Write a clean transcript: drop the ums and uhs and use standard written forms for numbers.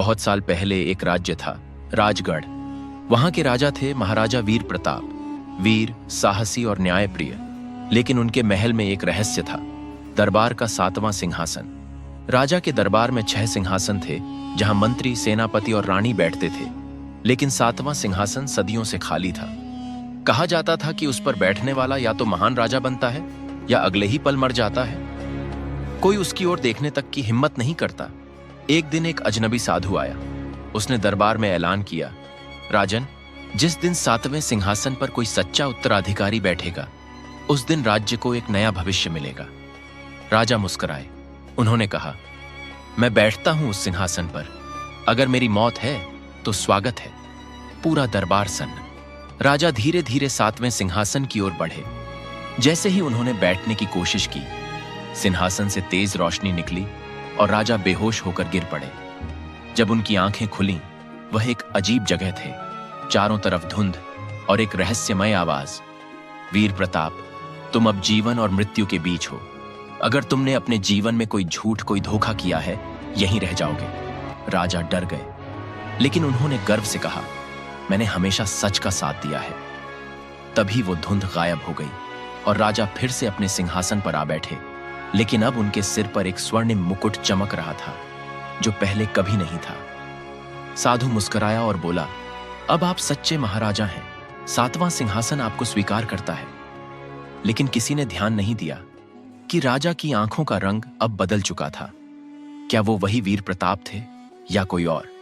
बहुत साल पहले एक राज्य था, राजगढ़। वहां के राजा थे महाराजा वीर प्रताप। वीर, साहसी और न्यायप्रिय। लेकिन उनके महल में एक रहस्य था, दरबार का 7वां सिंहासन। राजा के दरबार में 6 सिंहासन थे, जहां मंत्री, सेनापति और रानी बैठते थे। लेकिन 7वां सिंहासन सदियों से खाली था। कहा जाता था कि उस पर बैठने वाला या तो महान राजा बनता है या अगले ही पल मर जाता है। कोई उसकी ओर देखने तक की हिम्मत नहीं करता। एक दिन एक अजनबी साधु आया। उसने दरबार में ऐलान किया, राजन, जिस दिन 7वें सिंहासन पर कोई सच्चा उत्तराधिकारी बैठेगा, उस दिन राज्य को एक नया भविष्य मिलेगा। राजा मुस्कुराए। उन्होंने कहा, मैं बैठता हूं उस सिंहासन पर। अगर मेरी मौत है तो स्वागत है। पूरा दरबार सन्न। राजा धीरे धीरे 7वें सिंहासन की ओर बढ़े। जैसे ही उन्होंने बैठने की कोशिश की, सिंहासन से तेज रोशनी निकली और राजा बेहोश होकर गिर पड़े। जब उनकी आंखें खुलीं, वह एक अजीब जगह थे। चारों तरफ धुंध और एक रहस्यमय आवाज, वीर प्रताप, तुम अब जीवन और मृत्यु के बीच हो। अगर तुमने अपने जीवन में कोई झूठ, कोई धोखा किया है, यहीं रह जाओगे। राजा डर गए, लेकिन उन्होंने गर्व से कहा, मैंने हमेशा सच का साथ दिया है। तभी वो धुंध गायब हो गई और राजा फिर से अपने सिंहासन पर आ बैठे। लेकिन अब उनके सिर पर एक स्वर्णिम मुकुट चमक रहा था, जो पहले कभी नहीं था। साधु मुस्कुराया और बोला, अब आप सच्चे महाराजा हैं। 7वां सिंहासन आपको स्वीकार करता है। लेकिन किसी ने ध्यान नहीं दिया कि राजा की आंखों का रंग अब बदल चुका था। क्या वो वही वीर प्रताप थे या कोई और?